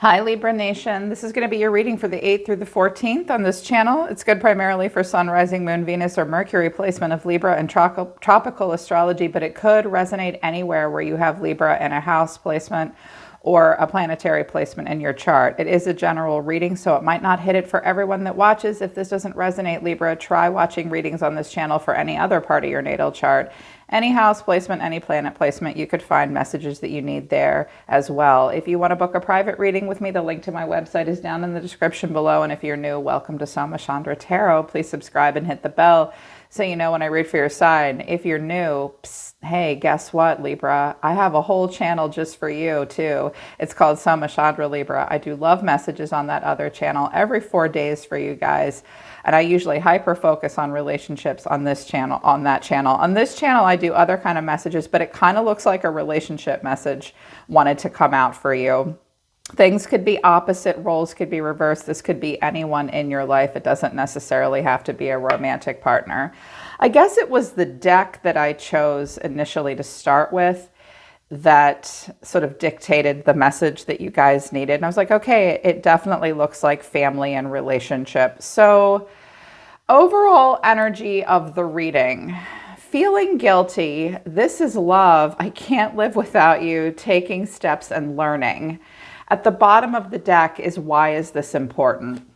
Hi Libra Nation, this is going to be your reading for the 8th through the 14th on this channel. It's good primarily for Sun, Rising, Moon, Venus, or Mercury placement of Libra and tropical astrology, but it could resonate anywhere where you have Libra in a house placement or a planetary placement in your chart. It is a general reading, so it might not hit it for everyone that watches. If this doesn't resonate, Libra, try watching readings on this channel for any other part of your natal chart. Any house placement, any planet placement, you could find messages that you need there as well. If you want to book a private reading with me, the link to my website is down in the description below. And if you're new, welcome to Soma Chandra Tarot. Please subscribe and hit the bell so you know when I read for your sign. If you're new, hey, guess what, Libra? I have a whole channel just for you, too. It's called Soma Chandra Libra. I do love messages on that other channel every 4 days for you guys. And I usually hyper-focus on relationships on this channel, on that channel. On this channel, I do other kind of messages, but it kind of looks like a relationship message wanted to come out for you. Things could be opposite, roles could be reversed. This could be anyone in your life. It doesn't necessarily have to be a romantic partner. I guess it was the deck that I chose initially to start with that sort of dictated the message that you guys needed. And I was like, okay, it definitely looks like family and relationship. So overall energy of the reading, feeling guilty, this is love, I can't live without you, taking steps and learning. At the bottom of the deck is why is this important?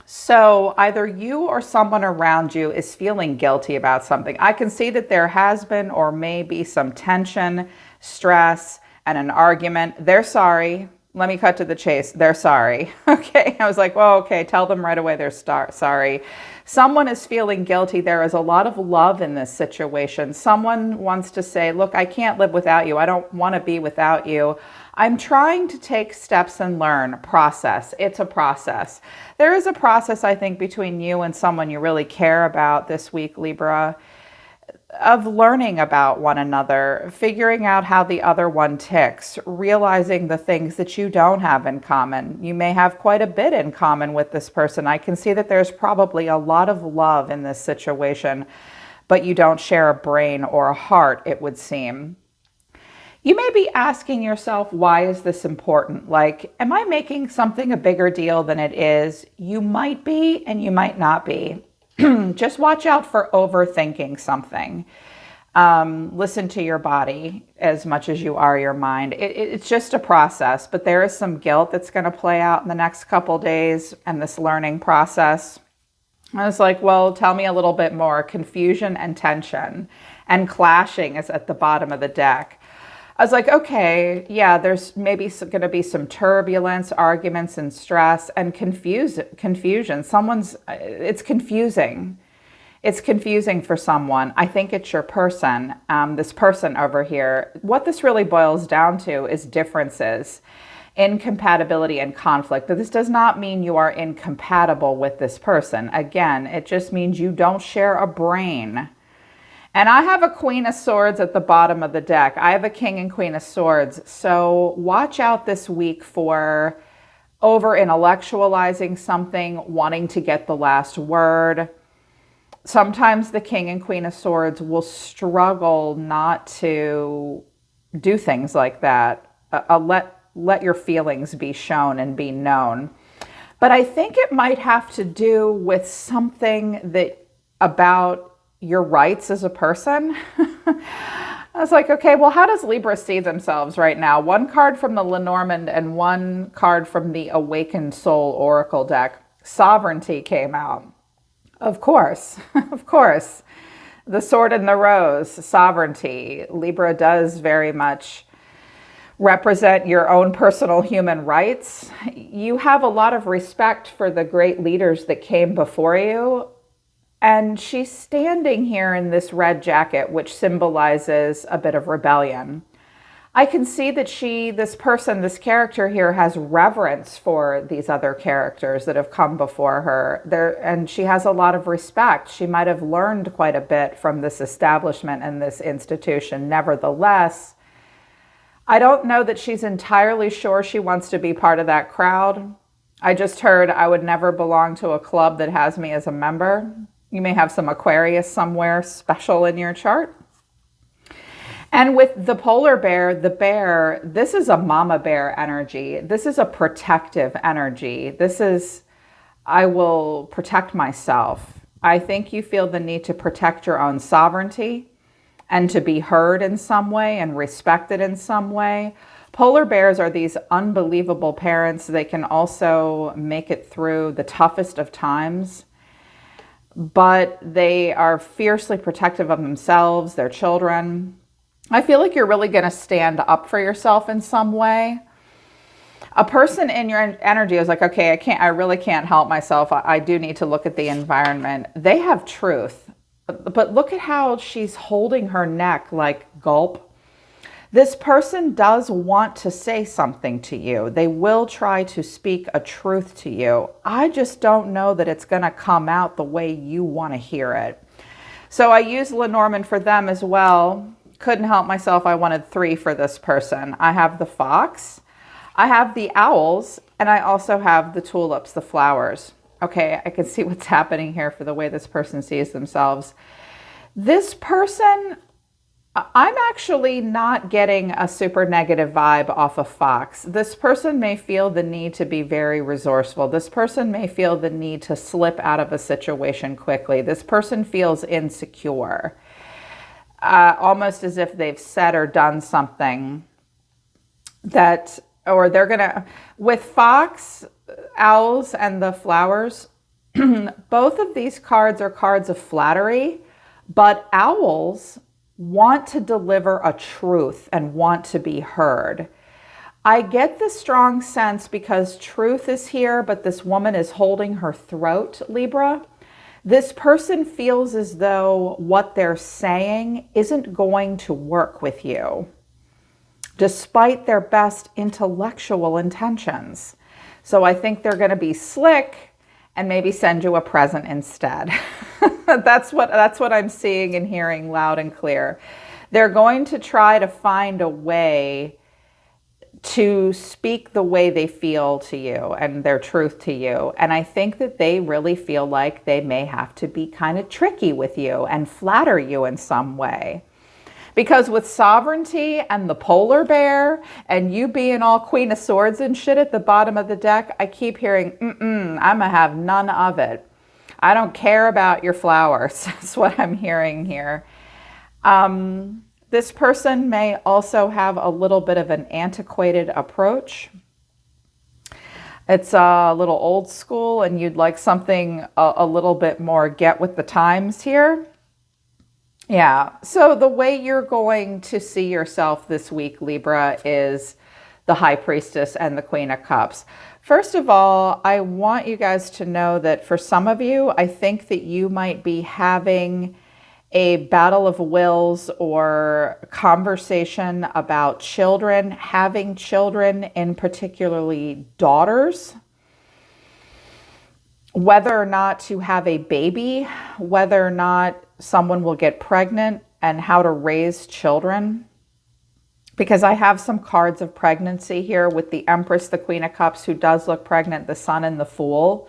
So either you or someone around you is feeling guilty about something. I can see that there has been or may be some tension, stress, and an argument. They're sorry. Let me cut to the chase. They're sorry. Okay. I was like, well, okay, tell them right away they're sorry. Someone is feeling guilty. There is a lot of love in this situation. Someone wants to say, look, I can't live without you. I don't want to be without you. I'm trying to take steps and learn. Process. It's a process. There is a process, I think, between you and someone you really care about this week, Libra, of learning about one another, figuring out how the other one ticks, realizing the things that you don't have in common. You may have quite a bit in common with this person. I can see that there's probably a lot of love in this situation, but you don't share a brain or a heart, it would seem. You may be asking yourself, why is this important? Like, am I making something a bigger deal than it is? You might be, and you might not be. Just watch out for overthinking something. Listen to your body as much as you are your mind. It's just a process, but there is some guilt that's going to play out in the next couple days and this learning process. I was like, well, tell me a little bit more. Confusion and tension and clashing is at the bottom of the deck. I was like, okay, yeah, there's maybe going to be some turbulence, arguments, and stress, and confusion. It's confusing. It's confusing for someone. I think it's your person, this person over here. What this really boils down to is differences, incompatibility, and conflict. This does not mean you are incompatible with this person. Again, it just means you don't share a brain. And I have a Queen of Swords at the bottom of the deck. I have a King and Queen of Swords. So watch out this week for over-intellectualizing something, wanting to get the last word. Sometimes the King and Queen of Swords will struggle not to do things like that. Let your feelings be shown and be known. But I think it might have to do with something that about your rights as a person. I was like, okay, well, how does Libra see themselves right now? One card from the Lenormand and one card from the Awakened Soul Oracle deck. Sovereignty came out. Of course, of course. The Sword and the Rose, sovereignty. Libra does very much represent your own personal human rights. You have a lot of respect for the great leaders that came before you. And she's standing here in this red jacket, which symbolizes a bit of rebellion. I can see that this character here has reverence for these other characters that have come before her. And she has a lot of respect. She might have learned quite a bit from this establishment and this institution. Nevertheless, I don't know that she's entirely sure she wants to be part of that crowd. I just heard I would never belong to a club that has me as a member. You may have some Aquarius somewhere special in your chart. And with the polar bear, the bear, this is a mama bear energy. This is a protective energy. This is, I will protect myself. I think you feel the need to protect your own sovereignty and to be heard in some way and respected in some way. Polar bears are these unbelievable parents. They can also make it through the toughest of times, but they are fiercely protective of themselves, their children. I feel like you're really going to stand up for yourself in some way. A person in your energy is like, okay, I really can't help myself. I do need to look at the environment. They have truth, but look at how she's holding her neck like gulp. This person does want to say something to you. They will try to speak a truth to you. I just don't know that it's going to come out the way you want to hear it. So I use Lenormand for them as well. Couldn't help myself. I wanted 3 for this person. I have the fox, I have the owls, and I also have the tulips, the flowers. Okay, I can see what's happening here for the way this person sees themselves. This person, I'm actually not getting a super negative vibe off of fox. This person may feel the need to be very resourceful. This person may feel the need to slip out of a situation quickly. This person feels insecure. Almost as if they've said or done something that, or they're gonna, with fox, owls, and the flowers, both of these cards are cards of flattery, but owls want to deliver a truth and want to be heard. I get the strong sense because truth is here, but this woman is holding her throat, Libra. This person feels as though what they're saying isn't going to work with you, despite their best intellectual intentions. So I think they're going to be slick and maybe send you a present instead. That's what I'm seeing and hearing loud and clear. They're going to try to find a way to speak the way they feel to you and their truth to you. And I think that they really feel like they may have to be kind of tricky with you and flatter you in some way. Because with sovereignty and the polar bear and you being all Queen of Swords and shit at the bottom of the deck, I keep hearing, I'm gonna have none of it. I don't care about your flowers. That's what I'm hearing here. This person may also have a little bit of an antiquated approach. It's a little old school and you'd like something a little bit more get with the times here. Yeah, so the way you're going to see yourself this week, Libra, is the High Priestess and the Queen of Cups. First of all, I want you guys to know that for some of you, I think that you might be having a battle of wills or conversation about children, having children, in particularly daughters, whether or not to have a baby, whether or not someone will get pregnant, and how to raise children. Because I have some cards of pregnancy here with the Empress, the Queen of Cups, who does look pregnant, the Sun, and the Fool.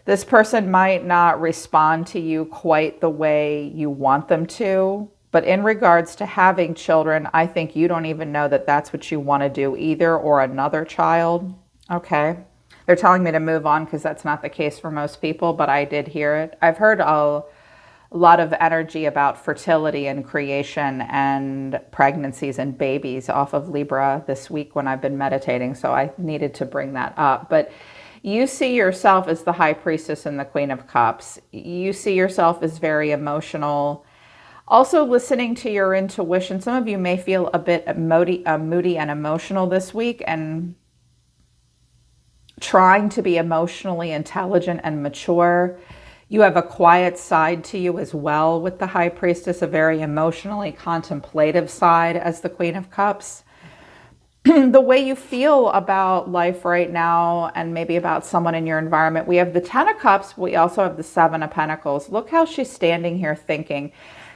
This person might not respond to you quite the way you want them to, but in regards to having children, I think you don't even know that that's what you want to do either, or another child. Okay. They're telling me to move on because that's not the case for most people, but I did hear it. I've heard a lot of energy about fertility and creation and pregnancies and babies off of Libra this week when I've been meditating, so I needed to bring that up. But you see yourself as the High Priestess and the Queen of Cups. You see yourself as very emotional. Also listening to your intuition. Some of you may feel a bit moody and emotional this week and trying to be emotionally intelligent and mature. You have a quiet side to you as well with the High Priestess, a very emotionally contemplative side as the Queen of Cups. The way you feel about life right now and maybe about someone in your environment. We have the Ten of Cups, but we also have the Seven of Pentacles. Look how she's standing here thinking.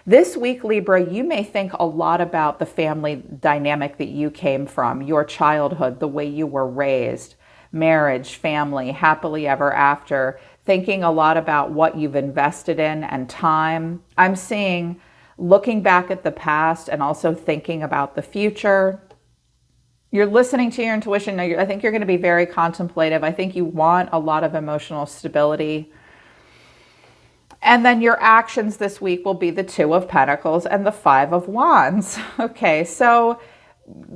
This week, Libra, you may think a lot about the family dynamic that you came from, your childhood, the way you were raised, marriage, family, happily ever after, thinking a lot about what you've invested in and time. I'm seeing looking back at the past and also thinking about the future. You're listening to your intuition. I think you're going to be very contemplative. I think you want a lot of emotional stability. And then your actions this week will be the Two of Pentacles and the Five of Wands. Okay, so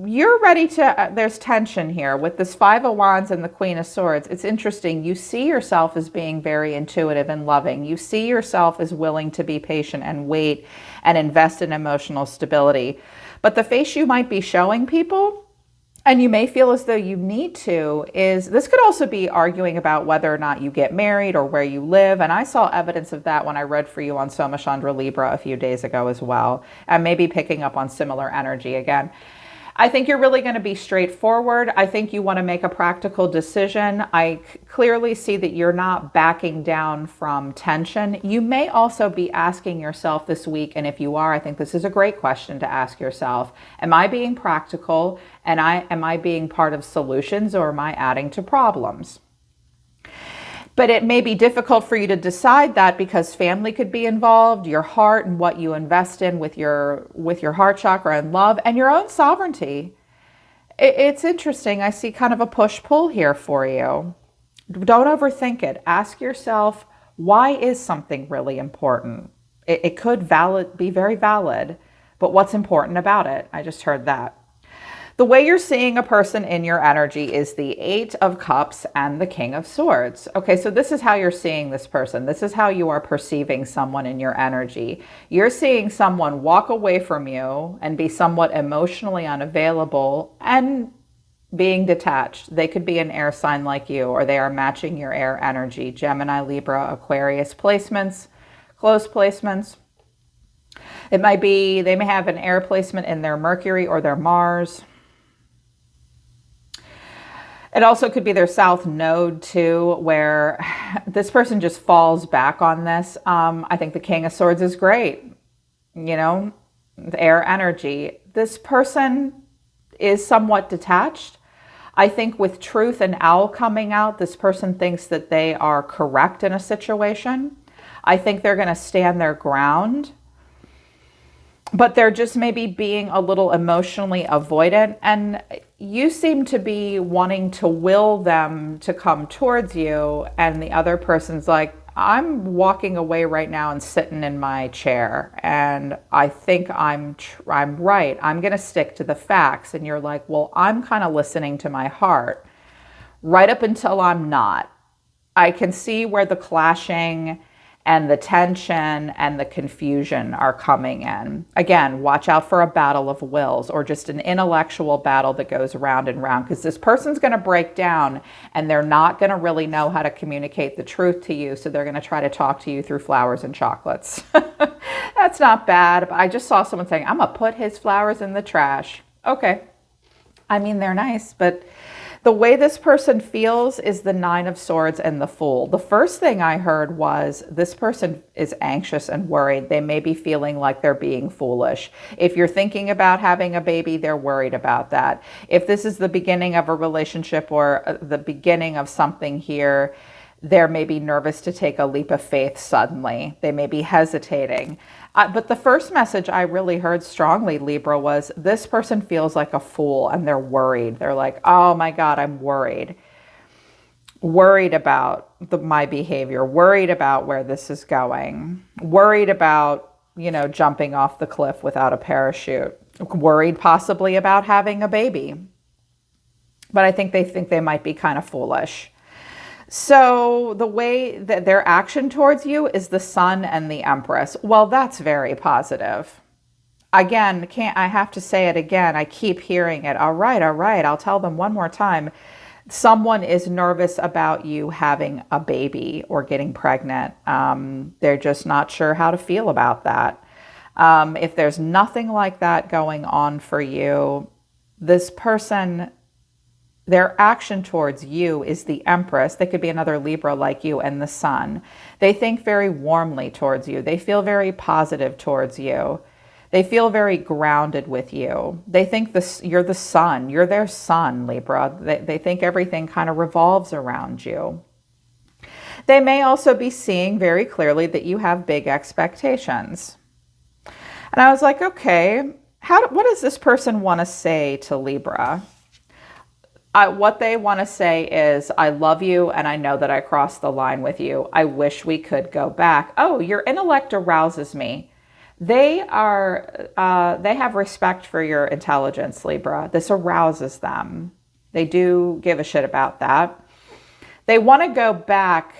you're ready to, there's tension here with this Five of Wands and the Queen of Swords. It's interesting. You see yourself as being very intuitive and loving. You see yourself as willing to be patient and wait and invest in emotional stability. But the face you might be showing people, and you may feel as though you need to, is this could also be arguing about whether or not you get married or where you live. And I saw evidence of that when I read for you on Soma, Chandra, Libra a few days ago as well. And maybe picking up on similar energy again. I think you're really going to be straightforward. I think you want to make a practical decision. I clearly see that you're not backing down from tension. You may also be asking yourself this week, and if you are, I think this is a great question to ask yourself. Am I being practical? And am I being part of solutions, or am I adding to problems? But it may be difficult for you to decide that because family could be involved, your heart and what you invest in with your heart chakra and love, and your own sovereignty. It's interesting. I see kind of a push-pull here for you. Don't overthink it. Ask yourself, why is something really important? It could be very valid, but what's important about it? I just heard that. The way you're seeing a person in your energy is the Eight of Cups and the King of Swords. Okay, so this is how you're seeing this person. This is how you are perceiving someone in your energy. You're seeing someone walk away from you and be somewhat emotionally unavailable and being detached. They could be an air sign like you, or they are matching your air energy. Gemini, Libra, Aquarius placements, close placements. It might be, they may have an air placement in their Mercury or their Mars. It also could be their South Node too, where this person just falls back on this. I think the King of Swords is great. You know, the air energy. This person is somewhat detached. I think with Truth and Owl coming out, this person thinks that they are correct in a situation. I think they're going to stand their ground. But they're just maybe being a little emotionally avoidant. And you seem to be wanting to will them to come towards you. And the other person's like, I'm walking away right now and sitting in my chair. And I think I'm right. I'm going to stick to the facts. And you're like, well, I'm kind of listening to my heart right up until I'm not. I can see where the clashing and the tension and the confusion are coming in. Again, watch out for a battle of wills or just an intellectual battle that goes round and round, because this person's going to break down and they're not going to really know how to communicate the truth to you. So they're going to try to talk to you through flowers and chocolates. That's not bad. But I just saw someone saying, I'm going to put his flowers in the trash. Okay. I mean, they're nice, but the way this person feels is the Nine of Swords and the Fool. The first thing I heard was this person is anxious and worried. They may be feeling like they're being foolish. If you're thinking about having a baby, they're worried about that. If this is the beginning of a relationship or the beginning of something here, they may be nervous to take a leap of faith suddenly. They may be hesitating. But the first message I really heard strongly, Libra, was this person feels like a fool and they're worried. They're like, oh my God, I'm worried. Worried about my behavior, worried about where this is going, worried about, jumping off the cliff without a parachute, worried possibly about having a baby. But I think they might be kind of foolish. So the way that their action towards you is the Sun and the Empress. Well, that's very positive. Again, I have to say it again. I keep hearing it. All right. I'll tell them one more time. Someone is nervous about you having a baby or getting pregnant. They're just not sure how to feel about that. If there's nothing like that going on for you, this person, their action towards you is the Empress. They could be another Libra like you, and the Sun. They think very warmly towards you. They feel very positive towards you. They feel very grounded with you. They think you're the sun. You're their sun, Libra. They think everything kind of revolves around you. They may also be seeing very clearly that you have big expectations. And I was like, okay, what does this person want to say to Libra? What they want to say is, I love you and I know that I crossed the line with you. I wish we could go back. Oh, your intellect arouses me. They have respect for your intelligence, Libra. This arouses them. They do give a shit about that. They want to go back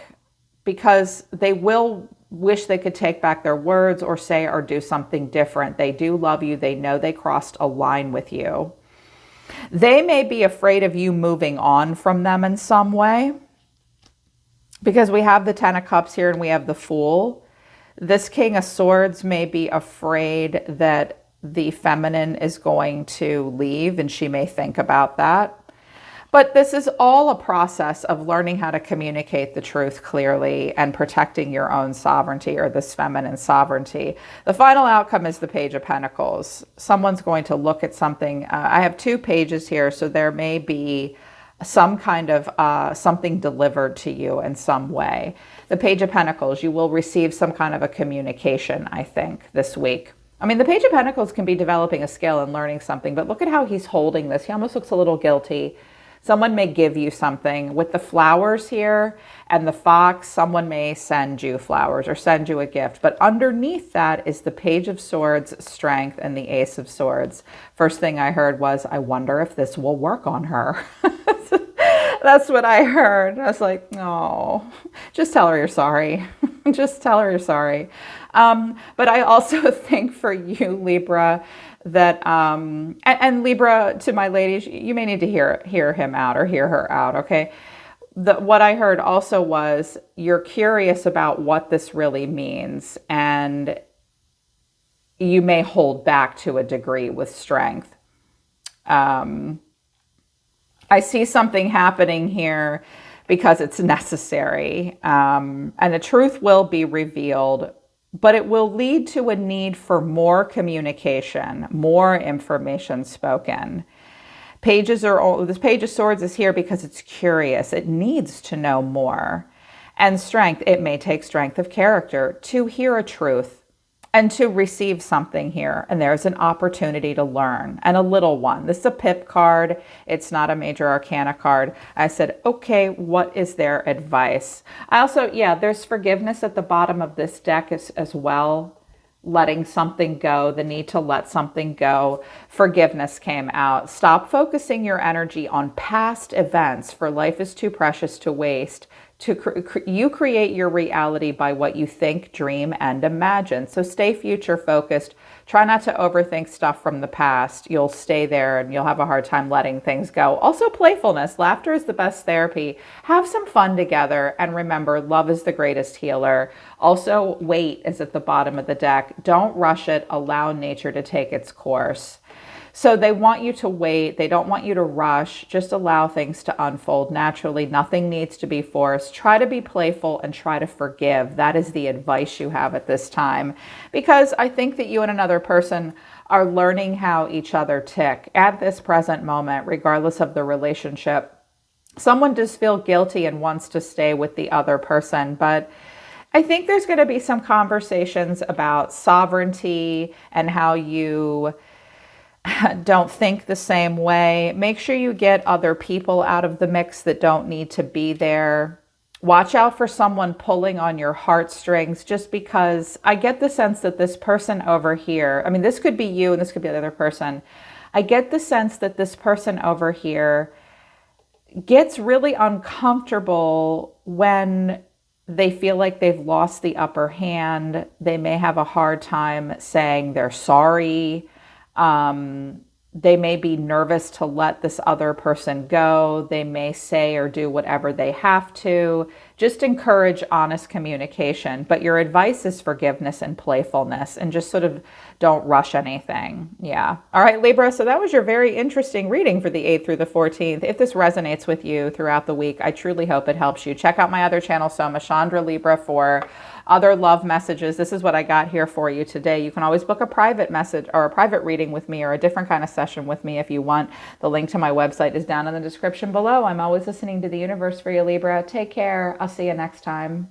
because they will wish they could take back their words or say or do something different. They do love you. They know they crossed a line with you. They may be afraid of you moving on from them in some way, because we have the Ten of Cups here and we have the Fool. This King of Swords may be afraid that the feminine is going to leave, and she may think about that. But this is all a process of learning how to communicate the truth clearly and protecting your own sovereignty, or this feminine sovereignty. The final outcome is the Page of Pentacles. Someone's going to look at something. I have 2 pages here, so there may be some kind of something delivered to you in some way. The Page of Pentacles, you will receive some kind of a communication, I think, this week. I mean, the Page of Pentacles can be developing a skill and learning something, but look at how he's holding this. He almost looks a little guilty. Someone may give you something. With the flowers here and the fox, someone may send you flowers or send you a gift. But underneath that is the Page of Swords, Strength, and the Ace of Swords. First thing I heard was, I wonder if this will work on her. That's what I heard. I was like, no, just tell her you're sorry. Just tell her you're sorry. But I also think for you, Libra, that, and Libra, to my ladies, you may need to hear him out or hear her out, okay? What I heard also was, you're curious about what this really means, and you may hold back to a degree with Strength. I see something happening here because it's necessary, and the truth will be revealed, but it will lead to a need for more communication, more information spoken. This Page of Swords is here because it's curious. It needs to know more. And Strength, it may take strength of character to hear a truth and to receive something here. And there's an opportunity to learn, and a little one. This is a pip card. It's not a major arcana card. I said, okay, what is their advice? I also, there's forgiveness at the bottom of this deck as well. Letting something go, the need to let something go. Forgiveness came out. Stop focusing your energy on past events, for life is too precious to waste. You create your reality by what you think, dream, and imagine. So stay future focused. Try not to overthink stuff from the past. You'll stay there and you'll have a hard time letting things go. Also, playfulness. Laughter is the best therapy. Have some fun together. And remember, love is the greatest healer. Also, wait is at the bottom of the deck. Don't rush it. Allow nature to take its course. So they want you to wait. They don't want you to rush. Just allow things to unfold naturally. Nothing needs to be forced. Try to be playful and try to forgive. That is the advice you have at this time. Because I think that you and another person are learning how each other tick at this present moment, regardless of the relationship. Someone does feel guilty and wants to stay with the other person, but I think there's going to be some conversations about sovereignty and how you don't think the same way. Make sure you get other people out of the mix that don't need to be there. Watch out for someone pulling on your heartstrings, just because I get the sense that this person over here, I mean, this could be you and this could be the other person. I get the sense that this person over here gets really uncomfortable when they feel like they've lost the upper hand. They may have a hard time saying they're sorry. They may be nervous to let this other person go. They may say or do whatever they have to. Just encourage honest communication. But your advice is forgiveness and playfulness, and just sort of don't rush anything. Yeah. All right, Libra. So that was your very interesting reading for the 8th through the 14th. If this resonates with you throughout the week, I truly hope it helps you. Check out my other channel, Soma, Chandra, Libra, for other love messages. This is what I got here for you today. You can always book a private message or a private reading with me, or a different kind of session with me if you want. The link to my website is down in the description below. I'm always listening to the universe for you, Libra. Take care. I'll see you next time.